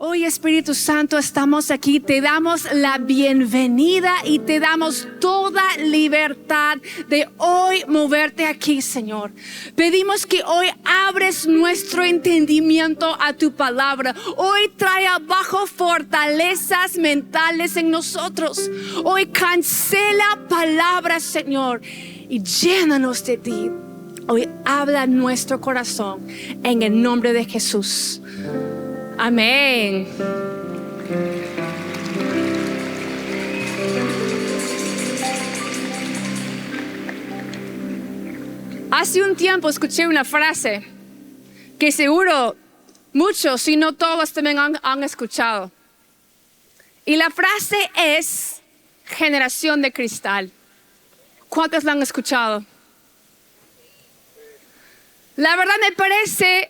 Hoy, Espíritu Santo, estamos aquí, te damos la bienvenida y te damos toda libertad de hoy moverte aquí, Señor. Pedimos que hoy abres nuestro entendimiento a tu palabra. Hoy trae abajo fortalezas mentales en nosotros. Hoy cancela palabras, Señor, y llénanos de ti. Hoy habla en nuestro corazón en el nombre de Jesús. Amén. Hace un tiempo escuché una frase que seguro muchos, si no todos, también han escuchado. Y la frase es generación de cristal. ¿Cuántos la han escuchado? La verdad me parece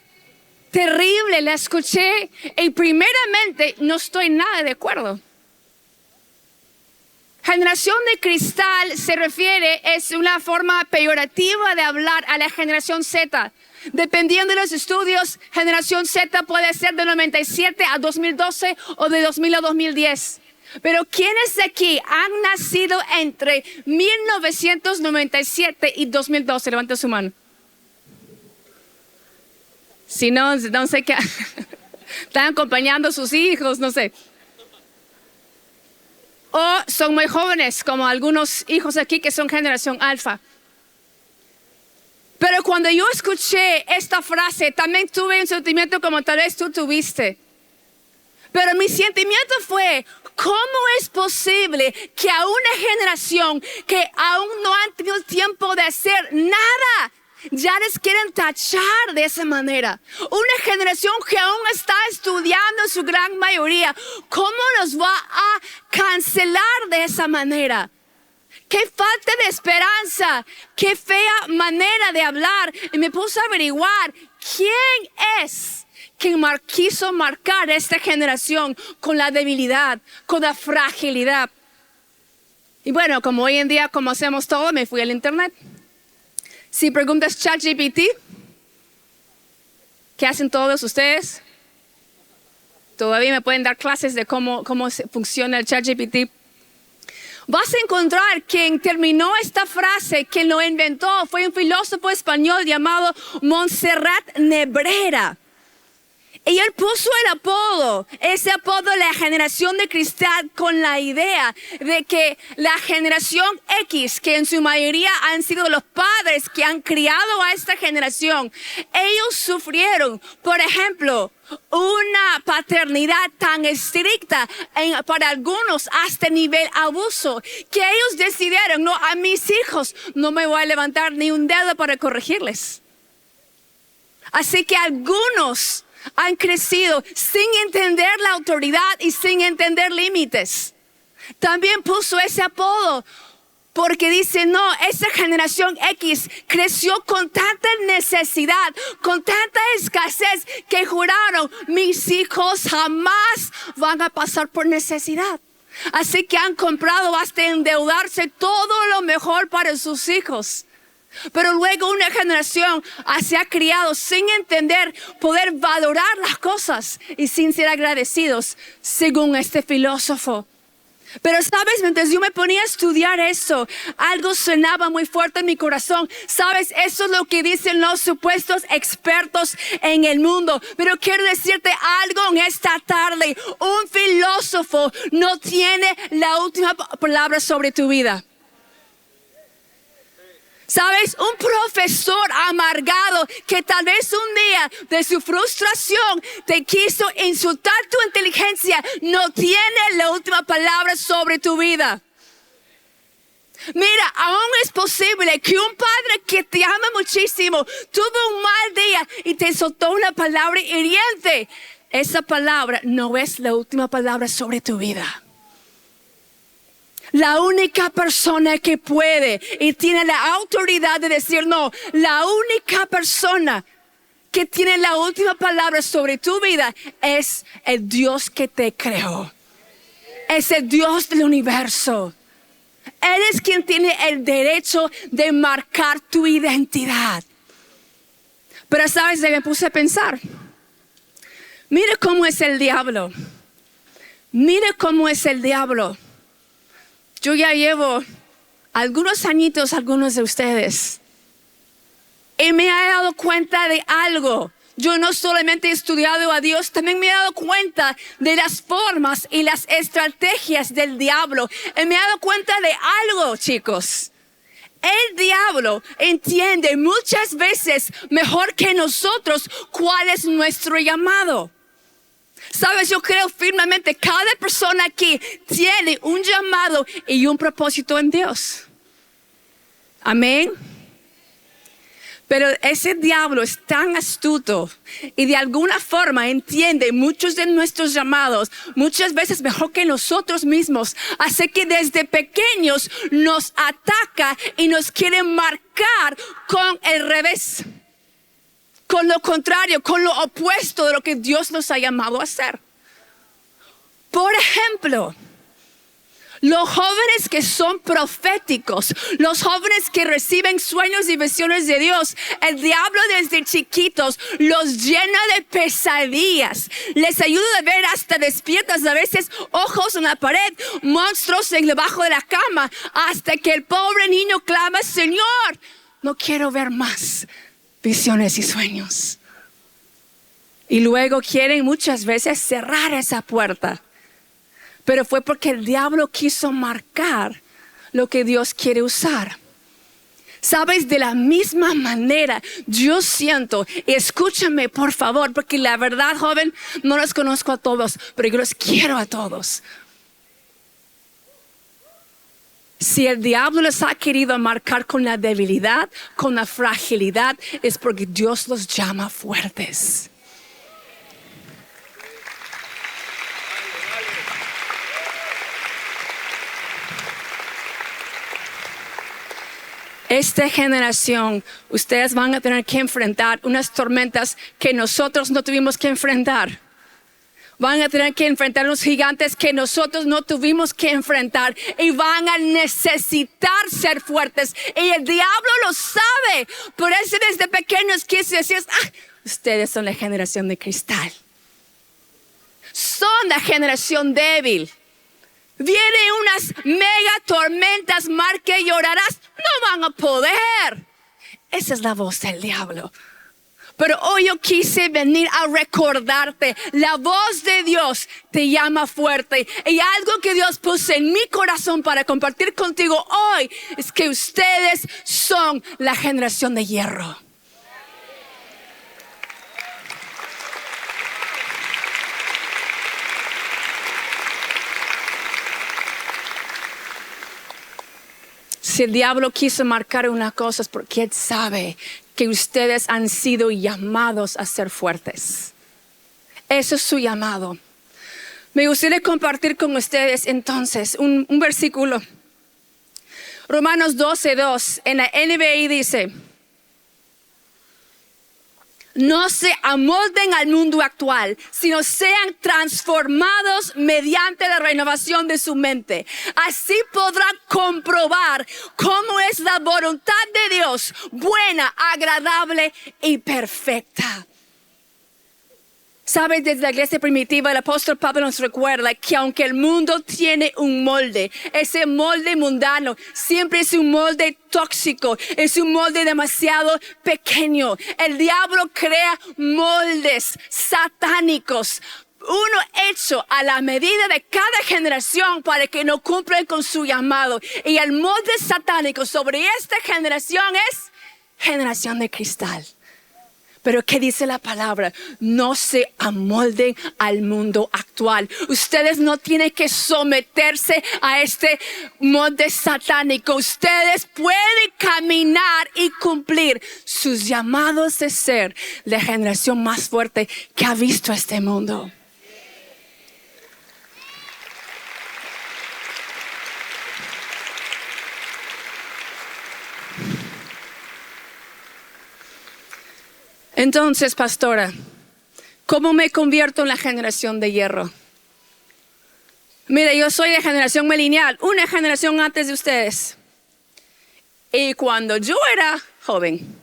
terrible, la escuché y primeramente no estoy nada de acuerdo. Generación de cristal se refiere, es una forma peyorativa de hablar a la generación Z. Dependiendo de los estudios, generación Z puede ser de 97 a 2012 o de 2000 a 2010. Pero ¿quiénes de aquí han nacido entre 1997 y 2012? Levanten su mano. Si no, no sé qué. Están acompañando a sus hijos, no sé. O son muy jóvenes, como algunos hijos aquí que son generación alfa. Pero cuando yo escuché esta frase, también tuve un sentimiento como tal vez tú tuviste. Pero mi sentimiento fue, ¿cómo es posible que a una generación que aún no han tenido tiempo de hacer nada, ya les quieren tachar de esa manera? Una generación que aún está estudiando en su gran mayoría, ¿cómo nos va a cancelar de esa manera? Qué falta de esperanza, qué fea manera de hablar. Y me puse a averiguar quién es quien quiso marcar esta generación con la debilidad, con la fragilidad. Y bueno, como hoy en día, como hacemos todo, me fui al internet. Si preguntas ChatGPT, ¿qué hacen todos ustedes? Todavía me pueden dar clases de cómo funciona el ChatGPT. Vas a encontrar quien terminó esta frase, quien lo inventó, fue un filósofo español llamado Montserrat Nebrera. Y él puso ese apodo, la generación de cristal, con la idea de que la generación X, que en su mayoría han sido los padres que han criado a esta generación, ellos sufrieron, por ejemplo, una paternidad tan estricta, para algunos hasta nivel abuso, que ellos decidieron, no, a mis hijos no me voy a levantar ni un dedo para corregirles. Así que algunos han crecido sin entender la autoridad y sin entender límites. También puso ese apodo porque dice, no, esa generación X creció con tanta necesidad, con tanta escasez, que juraron, mis hijos jamás van a pasar por necesidad. Así que han comprado hasta endeudarse todo lo mejor para sus hijos. Pero luego una generación se ha criado sin entender, poder valorar las cosas y sin ser agradecidos, según este filósofo. Pero sabes, mientras yo me ponía a estudiar eso, algo sonaba muy fuerte en mi corazón. Sabes, eso es lo que dicen los supuestos expertos en el mundo. Pero quiero decirte algo en esta tarde. Un filósofo no tiene la última palabra sobre tu vida. ¿Sabes? Un profesor amargado que tal vez un día de su frustración te quiso insultar tu inteligencia, no tiene la última palabra sobre tu vida. Mira, aún es posible que un padre que te ama muchísimo tuvo un mal día y te soltó una palabra hiriente. Esa palabra no es la última palabra sobre tu vida. La única persona que puede y tiene la autoridad de decir no, la única persona que tiene la última palabra sobre tu vida es el Dios que te creó. Es el Dios del universo. Él es quien tiene el derecho de marcar tu identidad. Pero sabes, me puse a pensar, Mire cómo es el diablo. Mire cómo es el diablo. Yo ya llevo algunos añitos, algunos de ustedes, y me he dado cuenta de algo. Yo no solamente he estudiado a Dios, también me he dado cuenta de las formas y las estrategias del diablo. Y me he dado cuenta de algo, chicos. El diablo entiende muchas veces mejor que nosotros cuál es nuestro llamado. Sabes, yo creo firmemente cada persona aquí tiene un llamado y un propósito en Dios. Amén. Pero ese diablo es tan astuto y de alguna forma entiende muchos de nuestros llamados, muchas veces mejor que nosotros mismos. Así que desde pequeños nos ataca y nos quiere marcar con el revés, con lo contrario, con lo opuesto de lo que Dios nos ha llamado a hacer. Por ejemplo, los jóvenes que son proféticos, los jóvenes que reciben sueños y visiones de Dios, el diablo desde chiquitos los llena de pesadillas. Les ayuda a ver hasta despiertas a veces ojos en la pared, monstruos debajo de la cama, hasta que el pobre niño clama: Señor, no quiero ver más visiones y sueños. Y luego quieren muchas veces cerrar esa puerta. Pero fue porque el diablo quiso marcar lo que Dios quiere usar. Sabes, de la misma manera yo siento, y escúchame por favor, porque la verdad, joven, no los conozco a todos, pero yo los quiero a todos. Si el diablo les ha querido marcar con la debilidad, con la fragilidad, es porque Dios los llama fuertes. Esta generación, ustedes van a tener que enfrentar unas tormentas que nosotros no tuvimos que enfrentar. Van a tener que enfrentar unos gigantes que nosotros no tuvimos que enfrentar. Y van a necesitar ser fuertes. Y el diablo lo sabe. Por eso desde pequeños quise decir: ustedes son la generación de cristal. Son la generación débil. Vienen unas mega tormentas, marca y llorarás. No van a poder. Esa es la voz del diablo. Pero hoy yo quise venir a recordarte, la voz de Dios te llama fuerte. Y algo que Dios puso en mi corazón para compartir contigo hoy es que ustedes son la generación de hierro. Si el diablo quiso marcar una cosa es porque él sabe que ustedes han sido llamados a ser fuertes. Eso es su llamado. Me gustaría compartir con ustedes entonces un versículo. Romanos 12:2 en la NBI dice: no se amolden al mundo actual, sino sean transformados mediante la renovación de su mente. Así podrán comprobar cómo es la voluntad de Dios, buena, agradable y perfecta. Sabes, desde la iglesia primitiva, el apóstol Pablo nos recuerda que aunque el mundo tiene un molde, ese molde mundano siempre es un molde tóxico, es un molde demasiado pequeño. El diablo crea moldes satánicos, uno hecho a la medida de cada generación para que no cumplan con su llamado. Y el molde satánico sobre esta generación es generación de cristal. Pero ¿qué dice la palabra? No se amolden al mundo actual. Ustedes no tienen que someterse a este molde satánico. Ustedes pueden caminar y cumplir sus llamados de ser la generación más fuerte que ha visto este mundo. Entonces, pastora, ¿cómo me convierto en la generación de hierro? Mire, yo soy de generación milenial, una generación antes de ustedes. Y cuando yo era joven,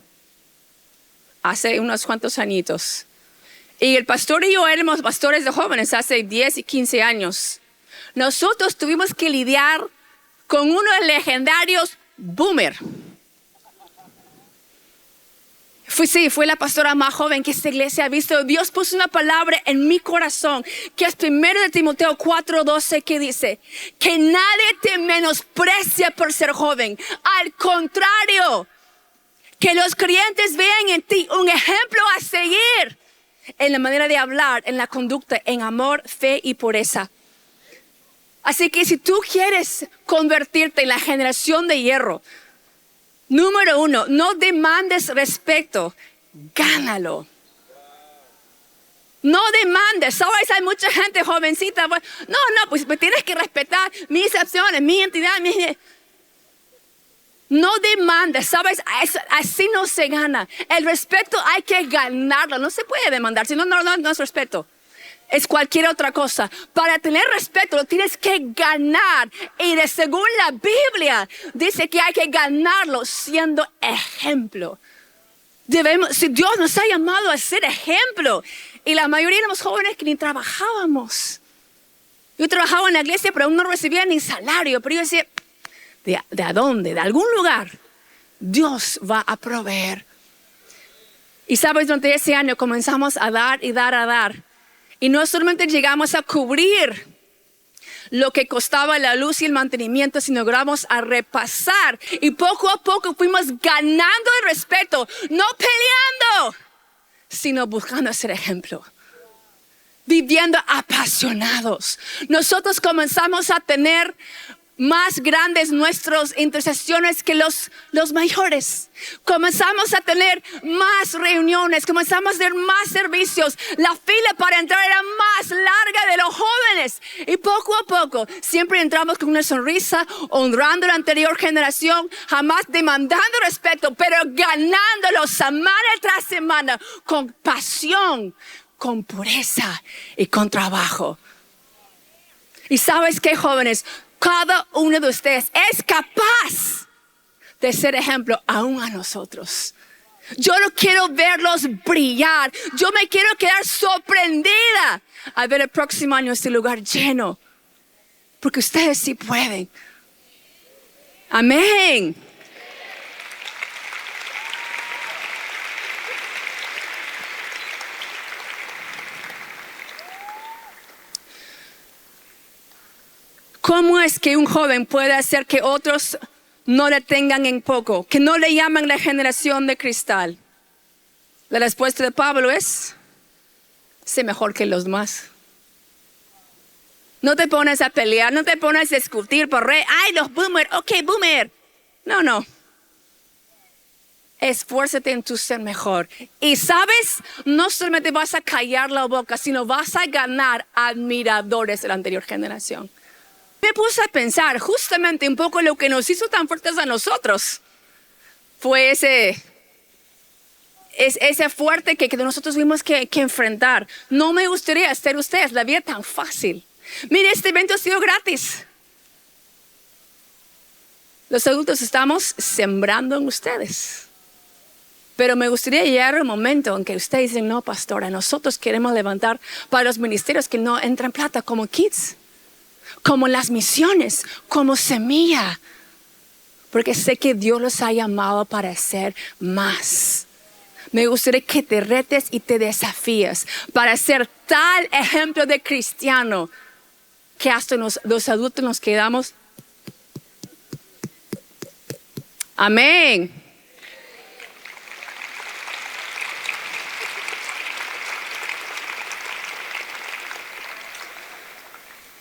hace unos cuantos añitos, Y el pastor y yo éramos pastores de jóvenes hace 10 y 15 años. Nosotros tuvimos que lidiar con uno de los legendarios boomer. Fui la pastora más joven que esta iglesia ha visto. Dios puso una palabra en mi corazón, que es 1 de Timoteo 4:12, que dice, que nadie te menosprecie por ser joven. Al contrario, que los creyentes vean en ti un ejemplo a seguir en la manera de hablar, en la conducta, en amor, fe y pureza. Así que si tú quieres convertirte en la generación de hierro, número 1, no demandes respeto, gánalo. No demandes. ¿Sabes? Hay mucha gente jovencita. No, pues me tienes que respetar mis opciones, mi identidad. No demandes, ¿sabes? Así no se gana. El respeto hay que ganarlo. No se puede demandar, si no es respeto. Es cualquier otra cosa. Para tener respeto lo tienes que ganar. Y según la Biblia dice que hay que ganarlo siendo ejemplo. Si Dios nos ha llamado a ser ejemplo. Y la mayoría de los jóvenes que ni trabajábamos. Yo trabajaba en la iglesia pero aún no recibía ni salario. Pero yo decía, ¿de a dónde? De algún lugar Dios va a proveer. Y sabes, durante ese año comenzamos a dar y dar a dar. Y no solamente llegamos a cubrir lo que costaba la luz y el mantenimiento, sino logramos a repasar. Y poco a poco fuimos ganando el respeto, no peleando, sino buscando ser ejemplo. Viviendo apasionados. Nosotros comenzamos a tener más grandes nuestras intercesiones que los mayores. Comenzamos a tener más reuniones, comenzamos a hacer más servicios. La fila para entrar era más larga de los jóvenes. Y poco a poco siempre entramos con una sonrisa, honrando a la anterior generación, jamás demandando respeto, pero ganándolo semana tras semana con pasión, con pureza y con trabajo. Y ¿sabes qué, jóvenes? Cada uno de ustedes es capaz de ser ejemplo aún a nosotros. Yo no quiero verlos brillar. Yo me quiero quedar sorprendida al ver el próximo año este lugar lleno. Porque ustedes sí pueden. Amén. ¿Cómo es que un joven puede hacer que otros no le tengan en poco? Que no le llaman la generación de cristal. La respuesta de Pablo es, sé mejor que los demás. No te pones a pelear, no te pones a discutir por ay, los boomer, ok, boomer. No. Esfuérzate en tu ser mejor. Y sabes, no solamente vas a callar la boca, sino vas a ganar admiradores de la anterior generación. Me puse a pensar justamente un poco lo que nos hizo tan fuertes a nosotros. Fue ese fuerte que nosotros tuvimos que enfrentar. No me gustaría hacer ustedes la vida tan fácil. Mire, este evento ha sido gratis. Los adultos estamos sembrando en ustedes. Pero me gustaría llegar al momento en que ustedes dicen, no, pastora, nosotros queremos levantar para los ministerios que no entran plata como Kids. Como las misiones, como semilla. Porque sé que Dios los ha llamado para hacer más. Me gustaría que te retes y te desafíes para ser tal ejemplo de cristiano que hasta los adultos nos quedamos. Amén.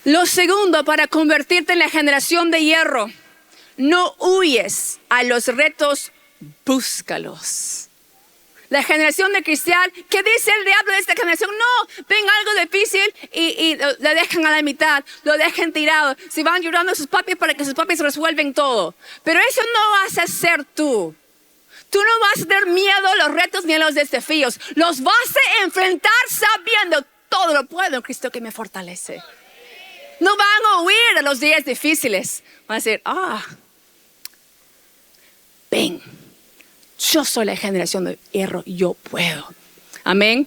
Lo segundo, para convertirte en la generación de hierro, no huyes a los retos, búscalos. La generación de cristal, ¿qué dice el diablo de esta generación? No, ven algo difícil y lo dejan a la mitad, lo dejan tirado. Se van llorando a sus papis para que sus papis resuelven todo. Pero eso no vas a hacer tú. Tú no vas a tener miedo a los retos ni a los desafíos. Los vas a enfrentar sabiendo todo lo puedo en Cristo que me fortalece. No van a huir a los días difíciles. Van a decir, ven, yo soy la generación de hierro, yo puedo. Amén.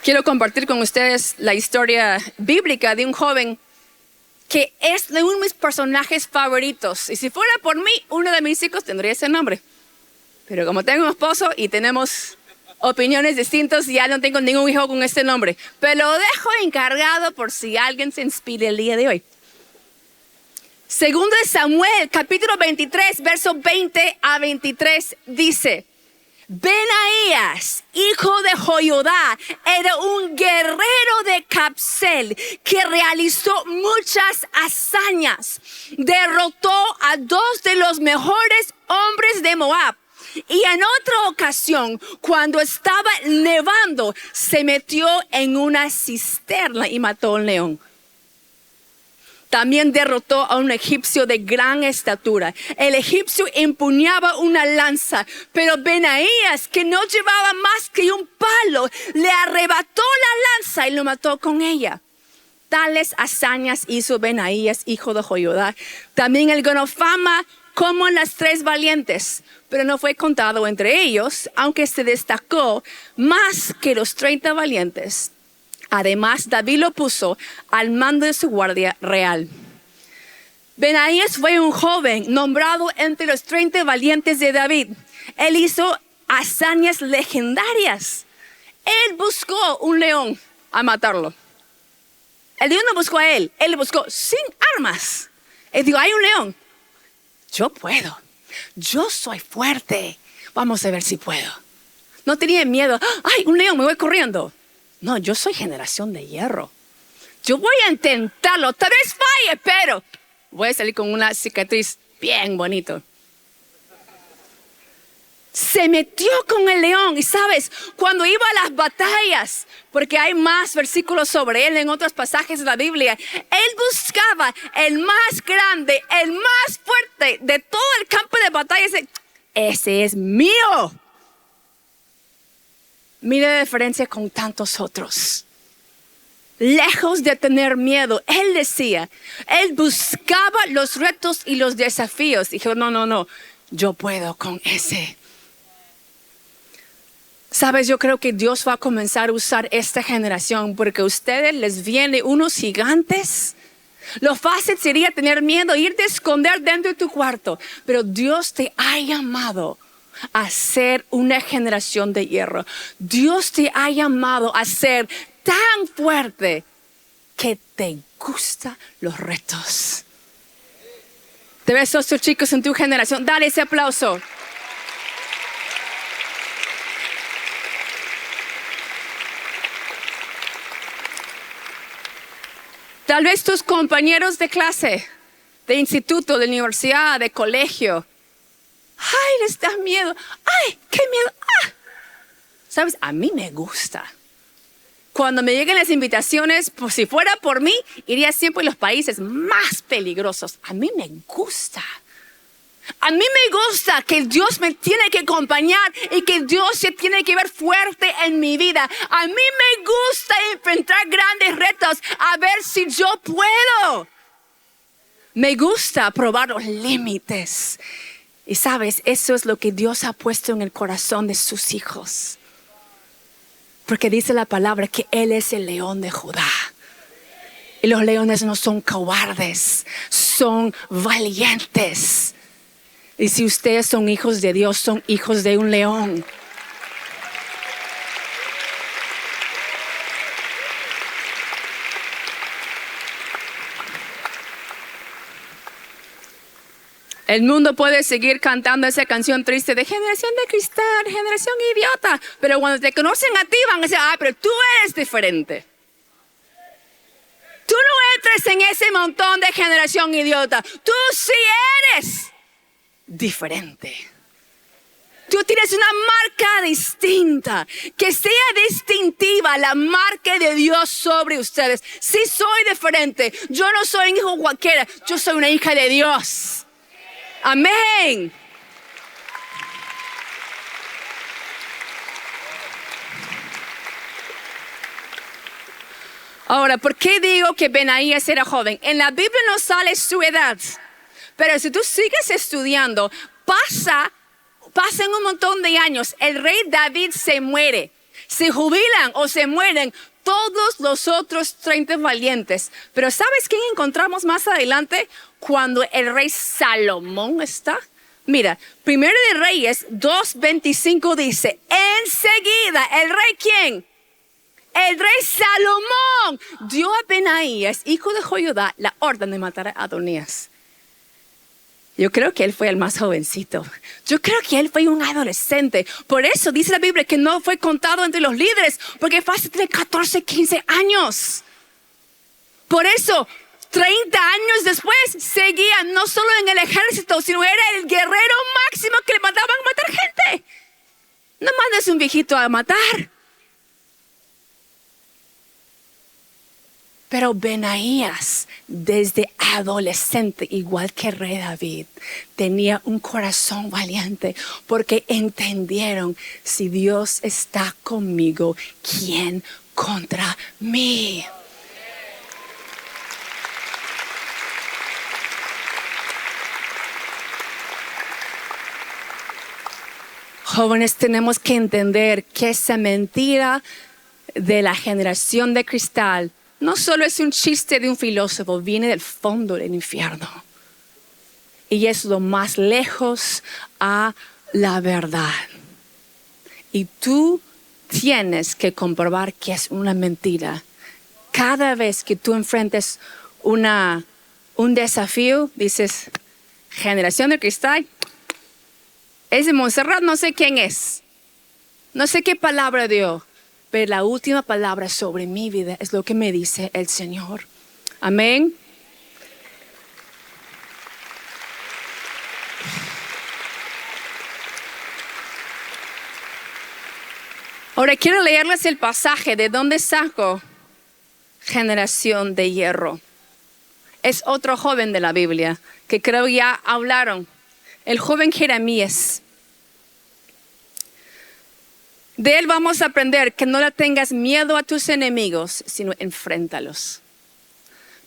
Quiero compartir con ustedes la historia bíblica de un joven que es de uno de mis personajes favoritos. Y si fuera por mí, uno de mis hijos tendría ese nombre. Pero como tengo un esposo y tenemos opiniones distintas, ya no tengo ningún hijo con este nombre. Pero lo dejo encargado por si alguien se inspire el día de hoy. Segundo de Samuel, capítulo 23, versos 20 a 23, dice: Benaías, hijo de Joiada, era un guerrero de Capsel que realizó muchas hazañas. Derrotó a 2 de los mejores hombres de Moab. Y en otra ocasión, cuando estaba nevando, se metió en una cisterna y mató a un león. También derrotó a un egipcio de gran estatura. El egipcio empuñaba una lanza, pero Benaías, que no llevaba más que un palo, le arrebató la lanza y lo mató con ella. Tales hazañas hizo Benaías, hijo de Joiada. También él ganó fama como en las 3 valientes, pero no fue contado entre ellos, aunque se destacó más que los 30 valientes. Además, David lo puso al mando de su guardia real. Benaías fue un joven nombrado entre los 30 valientes de David. Él hizo hazañas legendarias. Él buscó un león a matarlo. El león no buscó a él lo buscó sin armas. Él dijo: hay un león. Yo puedo. Yo soy fuerte. Vamos a ver si puedo. No tenía miedo. ¡Ay, un león! Me voy corriendo. No, yo soy generación de hierro. Yo voy a intentarlo. Tal vez falle, pero voy a salir con una cicatriz bien bonito. Se metió con el león. Y sabes, cuando iba a las batallas, porque hay más versículos sobre él en otros pasajes de la Biblia, él buscaba el más grande, el más fuerte de todo el campo de batalla. Ese es mío. Mira la diferencia con tantos otros. Lejos de tener miedo, él decía, él buscaba los retos y los desafíos. Dijo: no, yo puedo con ese. Sabes, yo creo que Dios va a comenzar a usar esta generación porque a ustedes les vienen unos gigantes. Lo fácil sería tener miedo, irte a esconder dentro de tu cuarto. Pero Dios te ha llamado a ser una generación de hierro. Dios te ha llamado a ser tan fuerte que te gustan los retos. ¿Te ves a estos chicos en tu generación? Dale ese aplauso. Tal vez tus compañeros de clase, de instituto, de universidad, de colegio, ay, les da miedo. Ay, qué miedo. ¿Sabes? A mí me gusta. Cuando me lleguen las invitaciones, pues si fuera por mí, iría siempre a los países más peligrosos. A mí me gusta. A mí me gusta que Dios me tiene que acompañar y que Dios se tiene que ver fuerte en mi vida. A mí me gusta enfrentar grandes retos a ver si yo puedo. Me gusta probar los límites. Y sabes, eso es lo que Dios ha puesto en el corazón de sus hijos. Porque dice la palabra que Él es el león de Judá. Y los leones no son cobardes, son valientes. Y si ustedes son hijos de Dios, son hijos de un león. El mundo puede seguir cantando esa canción triste de generación de cristal, generación idiota. Pero cuando te conocen a ti van a decir: pero tú eres diferente. Tú no entres en ese montón de generación idiota. Tú sí eres diferente. Tú tienes una marca distinta, que sea distintiva la marca de Dios sobre ustedes. Sí soy diferente. Yo no soy un hijo cualquiera. Yo soy una hija de Dios. Amén. Ahora, ¿por qué digo que Benaías era joven? En la Biblia no sale su edad. Pero si tú sigues estudiando, pasan un montón de años. El rey David se muere. se jubilan o se mueren todos los otros 30 valientes. Pero ¿sabes quién encontramos más adelante? Cuando el rey Salomón está. Mira, Primero de Reyes 2:25 dice, enseguida, ¿el rey quién? El rey Salomón dio a Benaías, hijo de Joiada, la orden de matar a Adonías. Yo creo que él fue el más jovencito. Yo creo que él fue un adolescente. Por eso dice la Biblia que no fue contado entre los líderes, porque fue hace 14, 15 años. Por eso, 30 años después, seguía no solo en el ejército, sino era el guerrero máximo que le mandaban a matar gente. No mandes un viejito a matar. Pero Benaías, desde adolescente, igual que rey David, tenía un corazón valiente porque entendieron, si Dios está conmigo, ¿quién contra mí? Jóvenes, tenemos que entender que esa mentira de la generación de cristal no solo es un chiste de un filósofo, viene del fondo del infierno. Y es lo más lejos a la verdad. Y tú tienes que comprobar que es una mentira. Cada vez que tú enfrentes un desafío, dices, generación de cristal, es de Montserrat, no sé quién es. No sé qué palabra dio. Pero la última palabra sobre mi vida es lo que me dice el Señor. Amén. Ahora quiero leerles el pasaje de dónde saco generación de hierro. Es otro joven de la Biblia que creo ya hablaron. El joven Jeremías. De él vamos a aprender que no le tengas miedo a tus enemigos, sino enfréntalos.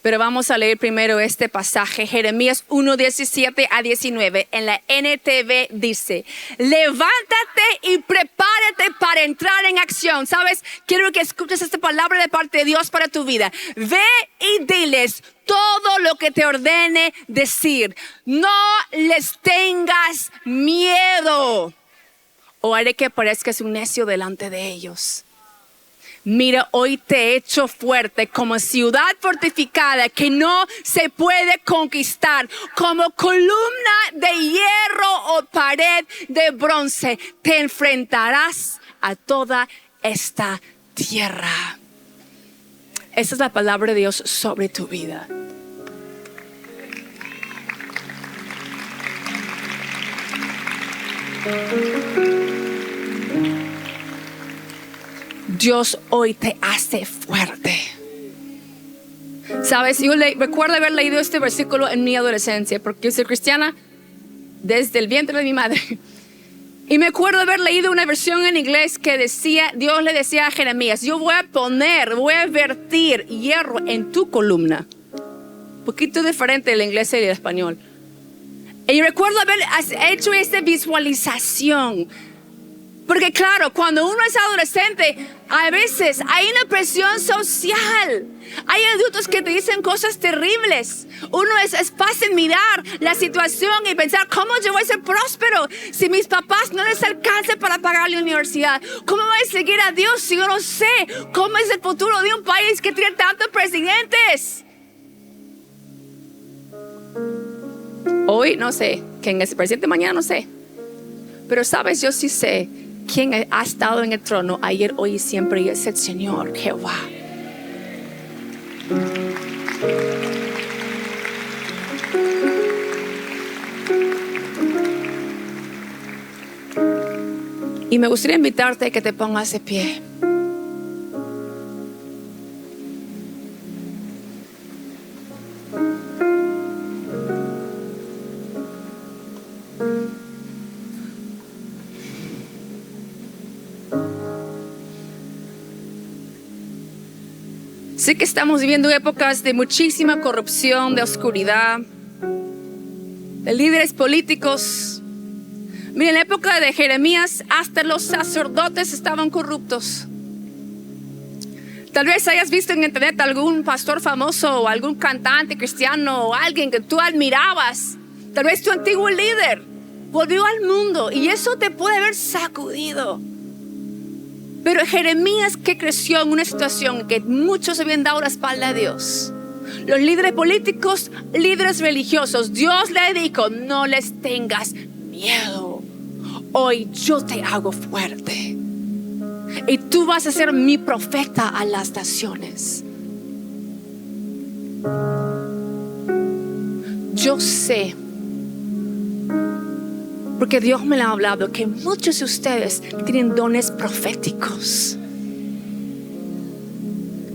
Pero vamos a leer primero este pasaje, Jeremías 1:17-19. En la NTV dice, levántate y prepárate para entrar en acción. ¿Sabes? Quiero que escuches esta palabra de parte de Dios para tu vida. Ve y diles todo lo que te ordene decir. No les tengas miedo, o haré que parezcas un necio delante de ellos. Mira, hoy te he hecho fuerte como ciudad fortificada que no se puede conquistar, como columna de hierro o pared de bronce. Te enfrentarás a toda esta tierra. Esa es la palabra de Dios sobre tu vida. Dios hoy te hace fuerte. Sabes, yo recuerdo haber leído este versículo en mi adolescencia, porque yo soy cristiana desde el vientre de mi madre. Y me acuerdo haber leído una versión en inglés que decía, Dios le decía a Jeremías, yo voy a vertir hierro en tu columna. Un poquito diferente el inglés y el español. Y recuerdo haber hecho esta visualización. Porque claro, cuando uno es adolescente, a veces hay una presión social. Hay adultos que te dicen cosas terribles. Es fácil mirar la situación y pensar, ¿cómo yo voy a ser próspero si mis papás no les alcanza para pagar la universidad? ¿Cómo voy a seguir a Dios si yo no sé cómo es el futuro de un país que tiene tantos presidentes? Hoy no sé quién es el presidente, mañana no sé. Pero sabes, yo sí sé quién ha estado en el trono ayer, hoy y siempre, y es el Señor Jehová. Y me gustaría invitarte a que te pongas de pie. Sé que estamos viviendo épocas de muchísima corrupción, de oscuridad, de líderes políticos Miren, en la época de Jeremías, hasta los sacerdotes estaban corruptos. Tal vez hayas visto en internet algún pastor famoso o algún cantante cristiano o alguien que tú admirabas. Tal vez tu antiguo líder volvió al mundo y eso te puede haber sacudido. Pero Jeremías, que creció en una situación en que muchos habían dado la espalda a Dios, los líderes políticos, líderes religiosos, Dios le dijo: no les tengas miedo. Hoy yo te hago fuerte y tú vas a ser mi profeta a las naciones. Yo sé, porque Dios me lo ha hablado, que muchos de ustedes tienen dones proféticos.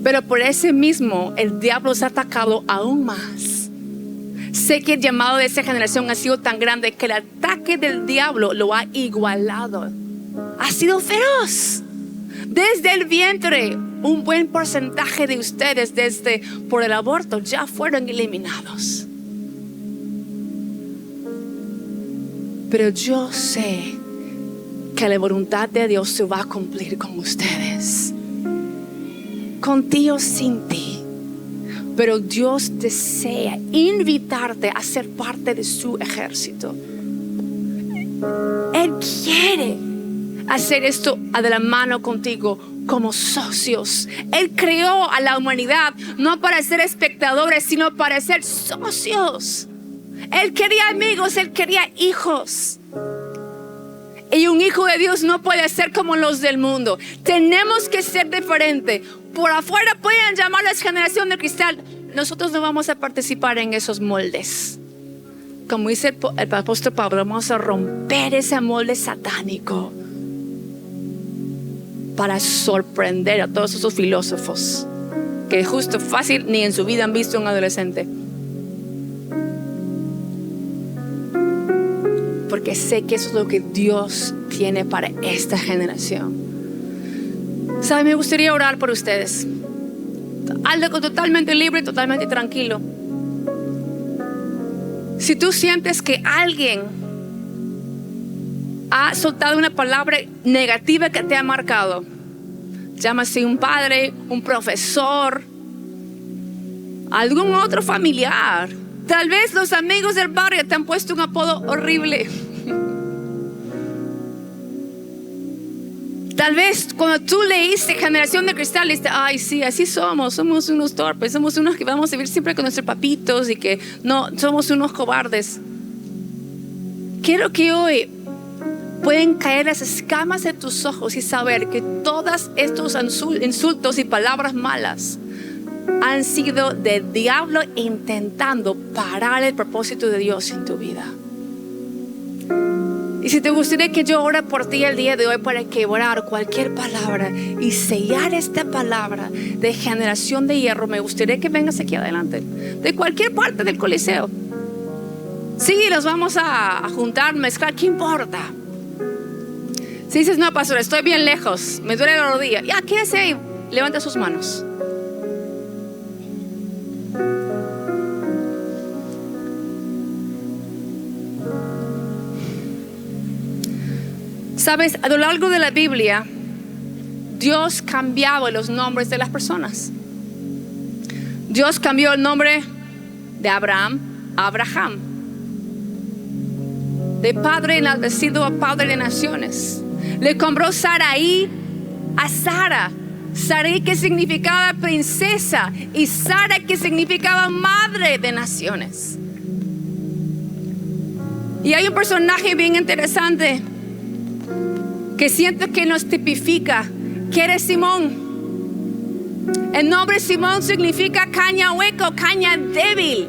Pero por ese mismo el diablo se ha atacado aún más. Sé que el llamado de esa generación ha sido tan grande que el ataque del diablo lo ha igualado. Ha sido feroz. Desde el vientre, un buen porcentaje de ustedes, desde por el aborto, ya fueron eliminados. Pero yo sé que la voluntad de Dios se va a cumplir con ustedes, contigo o sin ti. Pero Dios desea invitarte a ser parte de su ejército. Él quiere hacer esto de la mano contigo como socios. Él creó a la humanidad no para ser espectadores, sino para ser socios. Él quería amigos, Él quería hijos. Y un hijo de Dios no puede ser como los del mundo. Tenemos que ser diferentes. Por afuera pueden llamarlos generación de cristal. Nosotros no vamos a participar en esos moldes. Como dice el apóstol Pablo, vamos a romper ese molde satánico para sorprender a todos esos filósofos que justo fácil ni en su vida han visto un adolescente. Porque sé que eso es lo que Dios tiene para esta generación. ¿Sabe? Me gustaría orar por ustedes. Algo totalmente libre, totalmente tranquilo. Si tú sientes que alguien ha soltado una palabra negativa que te ha marcado, llámase un padre, un profesor, algún otro familiar, tal vez los amigos del barrio te han puesto un apodo horrible. Tal vez cuando tú leíste Generación de Cristal, dijiste: ay, sí, así somos unos torpes, somos unos que vamos a vivir siempre con nuestros papitos y que no, somos unos cobardes. Quiero que hoy pueden caer las escamas de tus ojos y saber que todos estos insultos y palabras malas han sido del diablo intentando parar el propósito de Dios en tu vida. Y si te gustaría que yo ore por ti el día de hoy para quebrar cualquier palabra y sellar esta palabra de generación de hierro, me gustaría que vengas aquí adelante, de cualquier parte del coliseo. Sí, los vamos a juntar, mezclar, ¿qué importa? Si dices: no, pastor, estoy bien lejos, me duele la rodilla, ya, quédese ahí, levanta sus manos. Sabes, a lo largo de la Biblia, Dios cambiaba los nombres de las personas. Dios cambió el nombre de Abraham a Abraham, de padre enaltecido a padre de naciones. Le compró Sarai a Sara. Sarai, que significaba princesa, y Sara, que significaba madre de naciones. Y hay un personaje bien interesante que siento que nos tipifica, que eres Simón. El nombre Simón significa caña hueca o caña débil.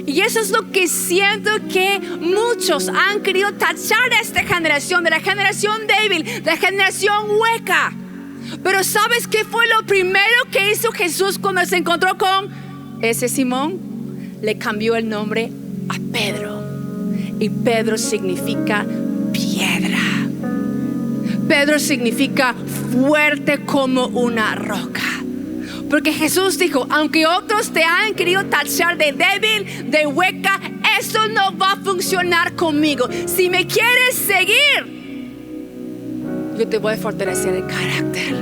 Y eso es lo que siento que muchos han querido tachar a esta generación, de la generación débil, de la generación hueca. Pero ¿sabes qué fue lo primero que hizo Jesús cuando se encontró con ese Simón? Le cambió el nombre a Pedro. Y Pedro significa piedra. Pedro significa fuerte como una roca. Porque Jesús dijo: aunque otros te han querido tachar de débil, de hueca, esto no va a funcionar conmigo. Si me quieres seguir, yo te voy a fortalecer el carácter.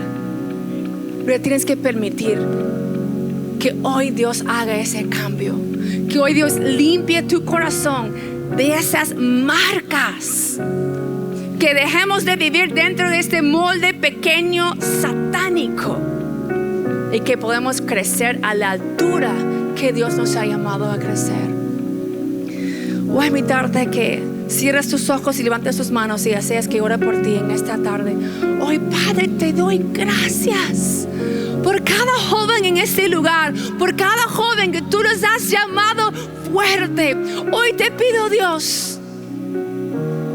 Pero tienes que permitir que hoy Dios haga ese cambio, que hoy Dios limpie tu corazón de esas marcas, que dejemos de vivir dentro de este molde pequeño satánico y que podemos crecer a la altura que Dios nos ha llamado a crecer. Voy a invitarte que cierres tus ojos y levantes tus manos y deseas que ore por ti en esta tarde. Hoy, Padre, te doy gracias por cada joven en este lugar, por cada joven que tú los has llamado fuerte. Hoy te pido, Dios,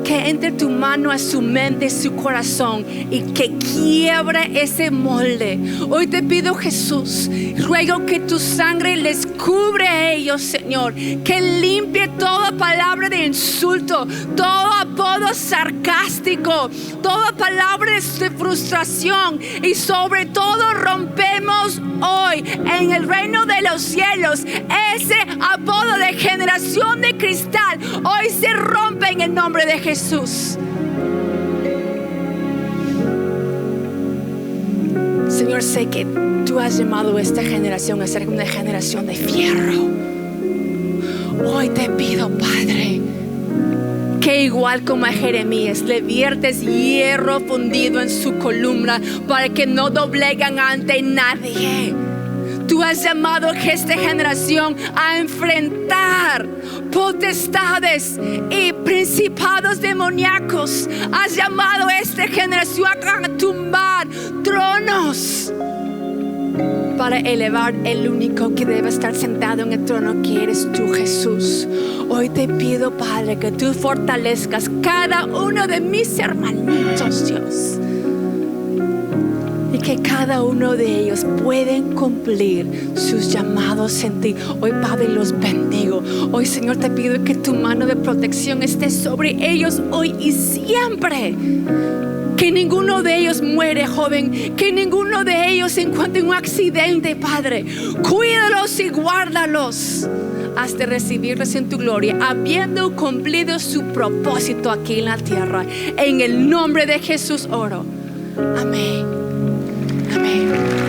que entre tu mano a su mente, su corazón, y que quiebre ese molde. Hoy te pido, Jesús, ruego que tu sangre les cubre a ellos, Señor, que limpie toda palabra de insulto, todo apodo sarcástico, toda palabra de frustración, y sobre todo rompemos hoy en el reino de los cielos ese apodo de generación de cristal. Hoy se rompe en el nombre de Jesús. Señor, sé que tú has llamado a esta generación a ser una generación de fierro. Hoy te pido, Padre, que igual como a Jeremías le viertes hierro fundido en su columna para que no doblegan ante nadie. Tú has llamado a esta generación a enfrentar potestades y principados demoníacos. Has llamado a esta generación a tumbar tronos para elevar el único que debe estar sentado en el trono, que eres tú, Jesús. Hoy te pido, Padre, que tú fortalezcas cada uno de mis hermanitos, Dios, y que cada uno de ellos pueden cumplir sus llamados en ti. Hoy, Padre, los bendigo. Hoy, Señor, te pido que tu mano de protección esté sobre ellos hoy y siempre. Que ninguno de ellos muere, joven. Que ninguno de ellos se encuentre en un accidente, Padre. Cuídalos y guárdalos hasta recibirlos en tu gloria, habiendo cumplido su propósito aquí en la tierra. En el nombre de Jesús oro. Amén. Amén.